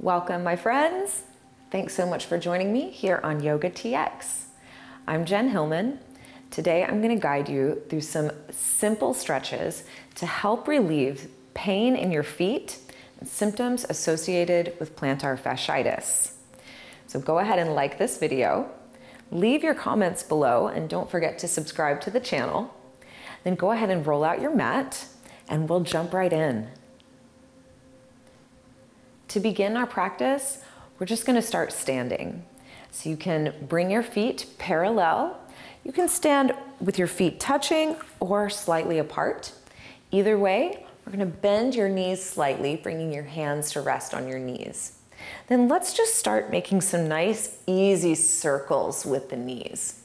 Welcome, my friends. Thanks so much for joining me here on YOGATX. I'm Jen Hilman. Today I'm going to guide you through some simple stretches to help relieve pain in your feet and symptoms associated with plantar fasciitis. So go ahead and like this video, leave your comments below, and don't forget to subscribe to the channel. Then go ahead and roll out your mat and we'll jump right in. To begin our practice, we're just going to start standing. So you can bring your feet parallel. You can stand with your feet touching or slightly apart. Either way, we're going to bend your knees slightly, bringing your hands to rest on your knees. Then let's just start making some nice, easy circles with the knees.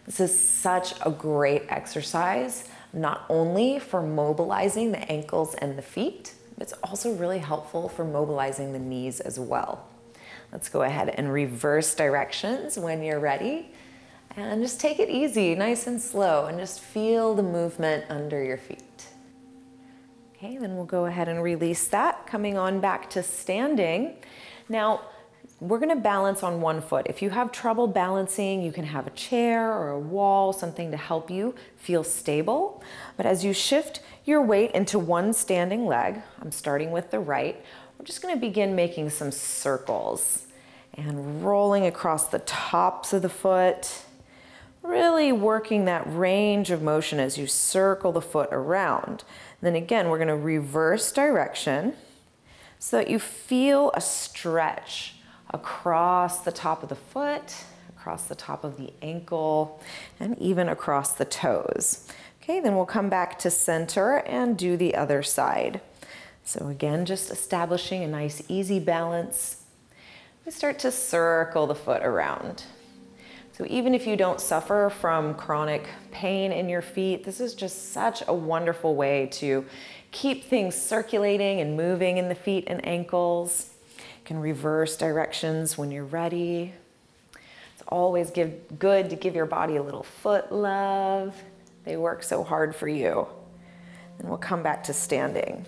This is such a great exercise, not only for mobilizing the ankles and the feet, it's also really helpful for mobilizing the knees as well. Let's go ahead and reverse directions when you're ready. And just take it easy, nice and slow, and just feel the movement under your feet. Okay, then we'll go ahead and release that, coming on back to standing. Now, we're gonna balance on one foot. If you have trouble balancing, you can have a chair or a wall, something to help you feel stable. But as you shift your weight into one standing leg, I'm starting with the right, we're just gonna begin making some circles and rolling across the tops of the foot, really working that range of motion as you circle the foot around. Then again, we're gonna reverse direction so that you feel a stretch across the top of the foot, across the top of the ankle, and even across the toes. Okay, then we'll come back to center and do the other side. So again, just establishing a nice easy balance. We start to circle the foot around. So even if you don't suffer from chronic pain in your feet, this is just such a wonderful way to keep things circulating and moving in the feet and ankles. You can reverse directions when you're ready. It's always good to give your body a little foot love. They work so hard for you. And we'll come back to standing.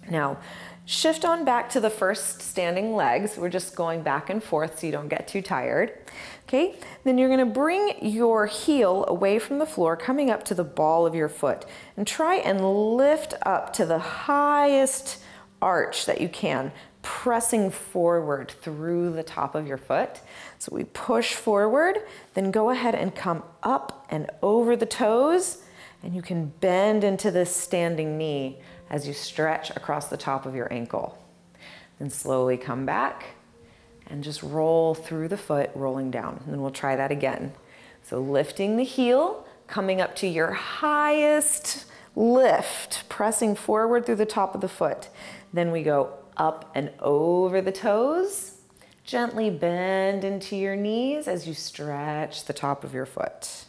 Now, shift on back to the first standing legs. We're just going back and forth so you don't get too tired. Okay, then you're gonna bring your heel away from the floor, coming up to the ball of your foot, and try and lift up to the highest arch that you can, pressing forward through the top of your foot. So we push forward, then go ahead and come up and over the toes, and you can bend into this standing knee as you stretch across the top of your ankle. Then slowly come back and just roll through the foot, rolling down. And then we'll try that again. So lifting the heel, coming up to your highest lift, pressing forward through the top of the foot. Then we go up and over the toes. Gently bend into your knees as you stretch the top of your foot.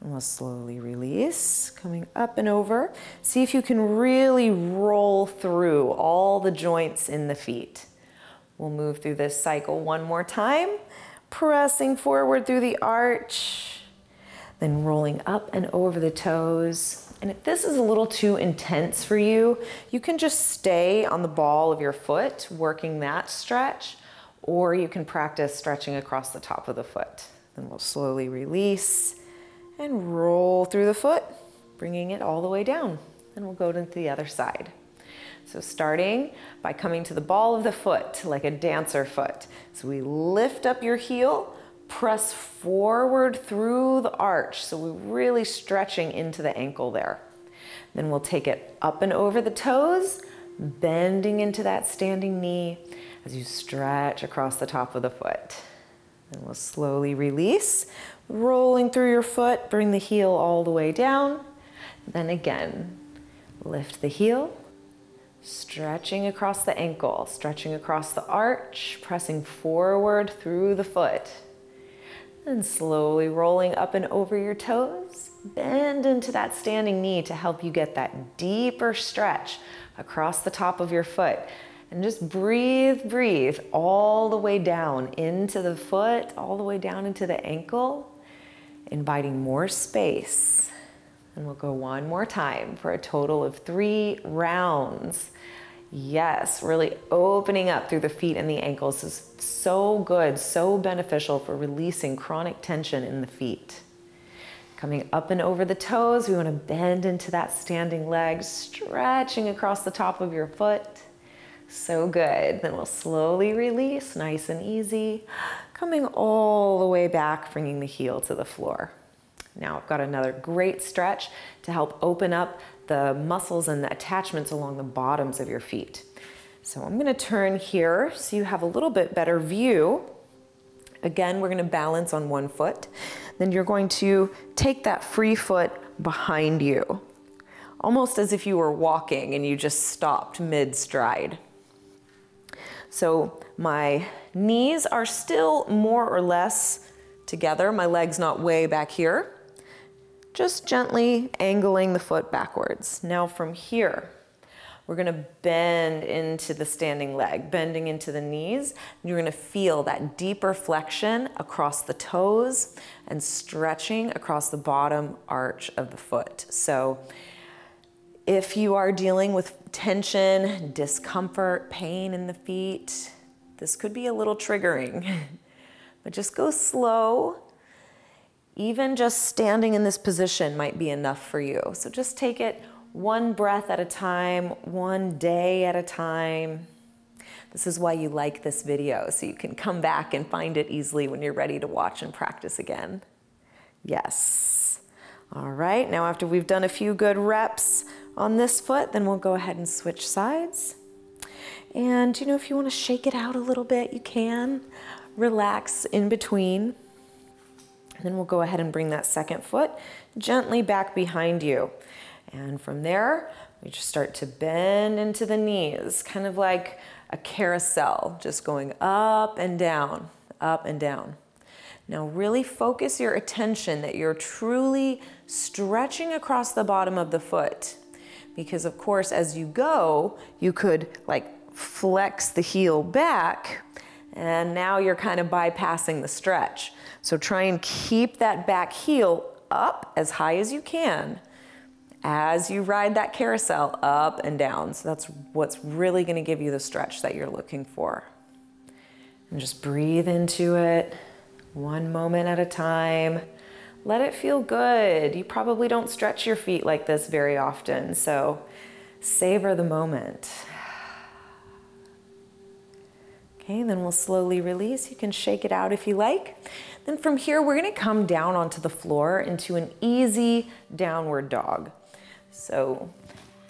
And we'll slowly release, coming up and over. See if you can really roll through all the joints in the feet. We'll move through this cycle one more time, pressing forward through the arch, then rolling up and over the toes. And if this is a little too intense for you, you can just stay on the ball of your foot, working that stretch, or you can practice stretching across the top of the foot. Then we'll slowly release and roll through the foot, bringing it all the way down. Then we'll go to the other side. So starting by coming to the ball of the foot, like a dancer foot. So we lift up your heel, press forward through the arch. So we're really stretching into the ankle there. Then we'll take it up and over the toes, bending into that standing knee as you stretch across the top of the foot. Then we'll slowly release, rolling through your foot, bring the heel all the way down. Then again, lift the heel, stretching across the ankle, stretching across the arch, pressing forward through the foot. And slowly rolling up and over your toes, bend into that standing knee to help you get that deeper stretch across the top of your foot. And just breathe, breathe all the way down into the foot, all the way down into the ankle, inviting more space. And we'll go one more time for a total of 3 rounds. Yes, really opening up through the feet and the ankles is so good, so beneficial for releasing chronic tension in the feet. Coming up and over the toes, we want to bend into that standing leg, stretching across the top of your foot. So good. Then we'll slowly release, nice and easy, coming all the way back, bringing the heel to the floor. Now I've got another great stretch to help open up the muscles and the attachments along the bottoms of your feet. So I'm going to turn here so you have a little bit better view. Again, we're going to balance on one foot. Then you're going to take that free foot behind you, almost as if you were walking and you just stopped mid-stride. So my knees are still more or less together. My leg's not way back here. Just gently angling the foot backwards. Now from here, we're gonna bend into the standing leg, bending into the knees. And you're gonna feel that deeper flexion across the toes and stretching across the bottom arch of the foot. So if you are dealing with tension, discomfort, pain in the feet, this could be a little triggering, but just go slow. Even just standing in this position might be enough for you. So just take it one breath at a time, one day at a time. This is why you like this video, so you can come back and find it easily when you're ready to watch and practice again. Yes. All right, now after we've done a few good reps on this foot, then we'll go ahead and switch sides. And you know, if you want to shake it out a little bit, you can. Relax in between. And then we'll go ahead and bring that second foot gently back behind you. And from there, we just start to bend into the knees, kind of like a carousel, just going up and down, up and down. Now really focus your attention that you're truly stretching across the bottom of the foot. Because of course, as you go, you could like flex the heel back, and now you're kind of bypassing the stretch. So try and keep that back heel up as high as you can as you ride that carousel up and down. So that's what's really going to give you the stretch that you're looking for. And just breathe into it one moment at a time. Let it feel good. You probably don't stretch your feet like this very often, so savor the moment. Okay, then we'll slowly release. You can shake it out if you like. Then from here, we're gonna come down onto the floor into an easy downward dog. So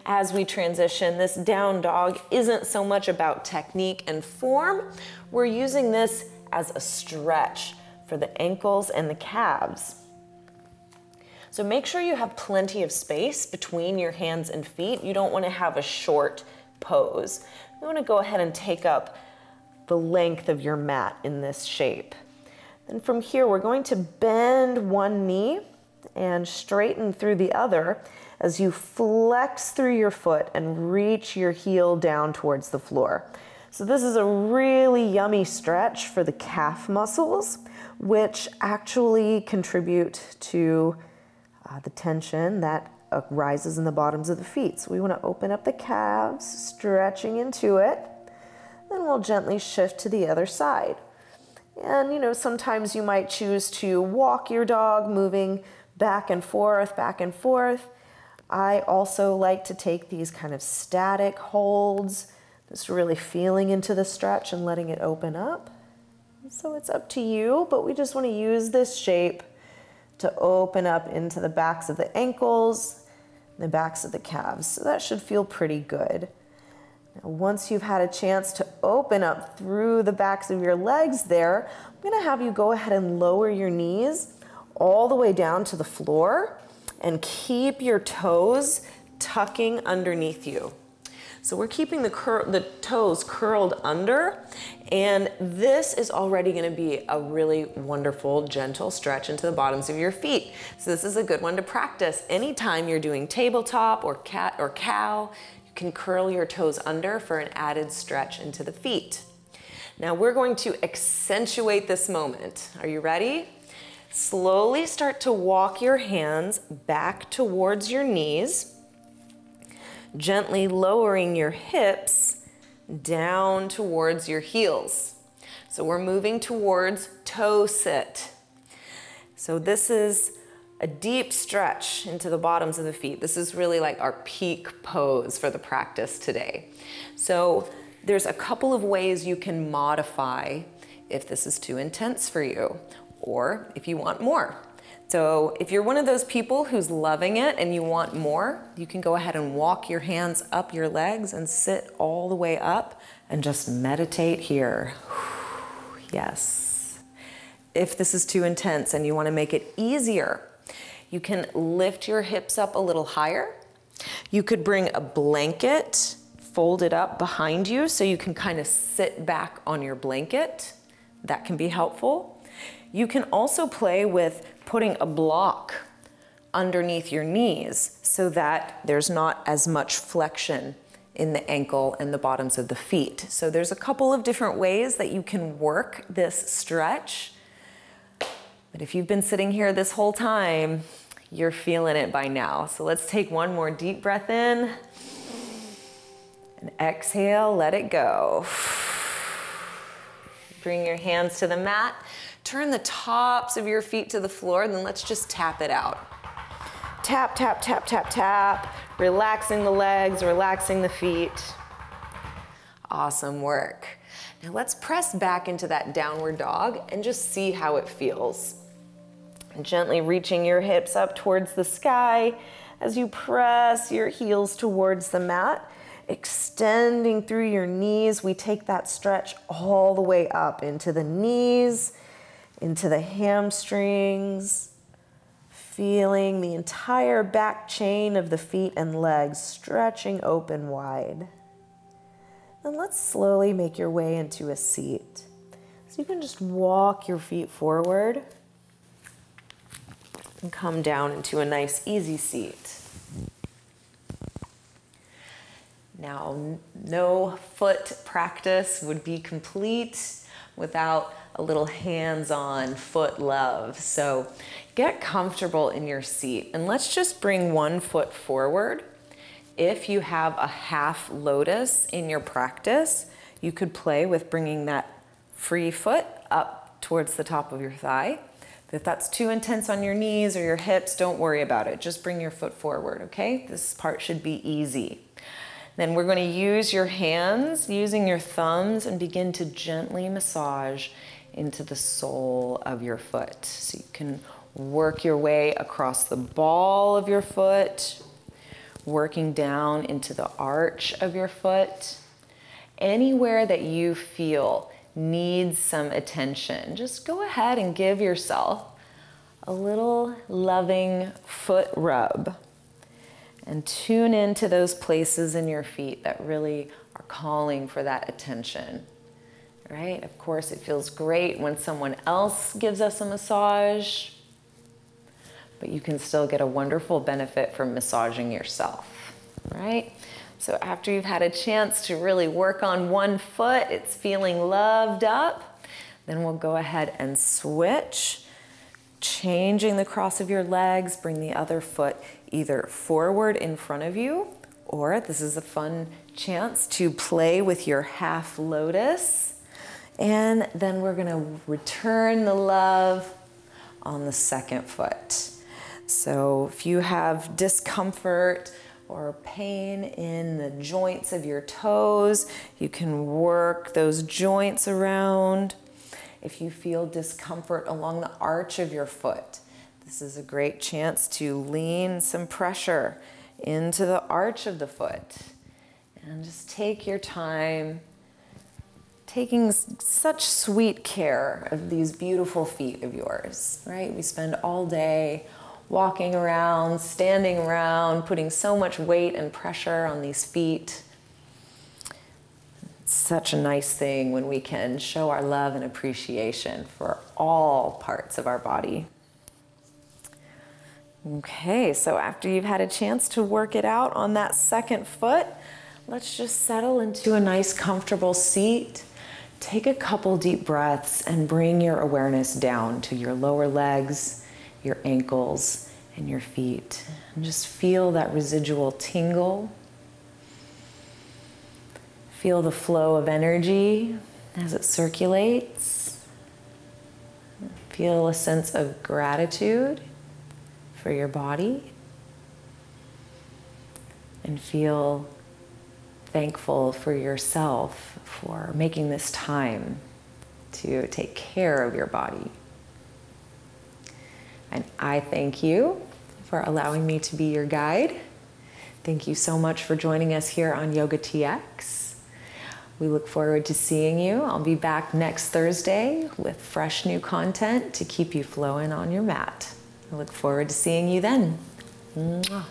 as we transition, this down dog isn't so much about technique and form. We're using this as a stretch for the ankles and the calves. So make sure you have plenty of space between your hands and feet. You don't wanna have a short pose. You wanna go ahead and take up the length of your mat in this shape. Then from here, we're going to bend one knee and straighten through the other as you flex through your foot and reach your heel down towards the floor. So this is a really yummy stretch for the calf muscles, which actually contribute to the tension that rises in the bottoms of the feet. So we want to open up the calves, stretching into it. Then we'll gently shift to the other side. And you know, sometimes you might choose to walk your dog, moving back and forth, back and forth. I also like to take these kind of static holds, just really feeling into the stretch and letting it open up. So it's up to you, but we just want to use this shape to open up into the backs of the ankles, the backs of the calves. So that should feel pretty good. Now, once you've had a chance to open up through the backs of your legs there, I'm going to have you go ahead and lower your knees all the way down to the floor and keep your toes tucking underneath you. So we're keeping the toes curled under, and this is already going to be a really wonderful, gentle stretch into the bottoms of your feet. So this is a good one to practice anytime you're doing tabletop or cat or cow. You can curl your toes under for an added stretch into the feet. Now we're going to accentuate this moment. Are you ready? Slowly start to walk your hands back towards your knees. gently lowering your hips down towards your heels. So we're moving towards toe sit. So this is a deep stretch into the bottoms of the feet. This is really like our peak pose for the practice today. So there's a couple of ways you can modify if this is too intense for you, or if you want more. So if you're one of those people who's loving it and you want more, you can go ahead and walk your hands up your legs and sit all the way up and just meditate here. Yes. If this is too intense and you want to make it easier, you can lift your hips up a little higher. You could bring a blanket, fold it up behind you so you can kind of sit back on your blanket. That can be helpful. You can also play with putting a block underneath your knees so that there's not as much flexion in the ankle and the bottoms of the feet. So there's a couple of different ways that you can work this stretch. But if you've been sitting here this whole time, you're feeling it by now. So let's take one more deep breath in and exhale, let it go. Bring your hands to the mat. Turn the tops of your feet to the floor, then let's just tap it out. Tap, tap, tap, tap, tap. Relaxing the legs, relaxing the feet. Awesome work. Now let's press back into that downward dog and just see how it feels. Gently reaching your hips up towards the sky as you press your heels towards the mat. Extending through your knees, we take that stretch all the way up into the knees, into the hamstrings, feeling the entire back chain of the feet and legs stretching open wide. And let's slowly make your way into a seat. So you can just walk your feet forward and come down into a nice easy seat. Now, no foot practice would be complete without a little hands-on foot love. So get comfortable in your seat and let's just bring one foot forward. If you have a half lotus in your practice, you could play with bringing that free foot up towards the top of your thigh. If that's too intense on your knees or your hips, don't worry about it. Just bring your foot forward, okay? This part should be easy. Then we're going to use your hands, using your thumbs, and begin to gently massage into the sole of your foot. So you can work your way across the ball of your foot, working down into the arch of your foot. Anywhere that you feel needs some attention, just go ahead and give yourself a little loving foot rub. And tune into those places in your feet that really are calling for that attention, right? Of course, it feels great when someone else gives us a massage, but you can still get a wonderful benefit from massaging yourself, right? So after you've had a chance to really work on one foot, it's feeling loved up, then we'll go ahead and switch, changing the cross of your legs, bring the other foot either forward in front of you, or this is a fun chance to play with your half lotus. And then we're gonna return the love on the second foot. So if you have discomfort or pain in the joints of your toes, you can work those joints around. If you feel discomfort along the arch of your foot, this is a great chance to lean some pressure into the arch of the foot. And just take your time, taking such sweet care of these beautiful feet of yours, right? We spend all day walking around, standing around, putting so much weight and pressure on these feet. It's such a nice thing when we can show our love and appreciation for all parts of our body. Okay, so after you've had a chance to work it out on that second foot, let's just settle into a nice comfortable seat. Take a couple deep breaths and bring your awareness down to your lower legs, your ankles, and your feet. And just feel that residual tingle. Feel the flow of energy as it circulates. Feel a sense of gratitude for your body. And feel thankful for yourself for making this time to take care of your body. And I thank you for allowing me to be your guide. Thank you so much for joining us here on YOGATX. We look forward to seeing you. I'll be back next Thursday with fresh new content to keep you flowing on your mat. I look forward to seeing you then. Mwah.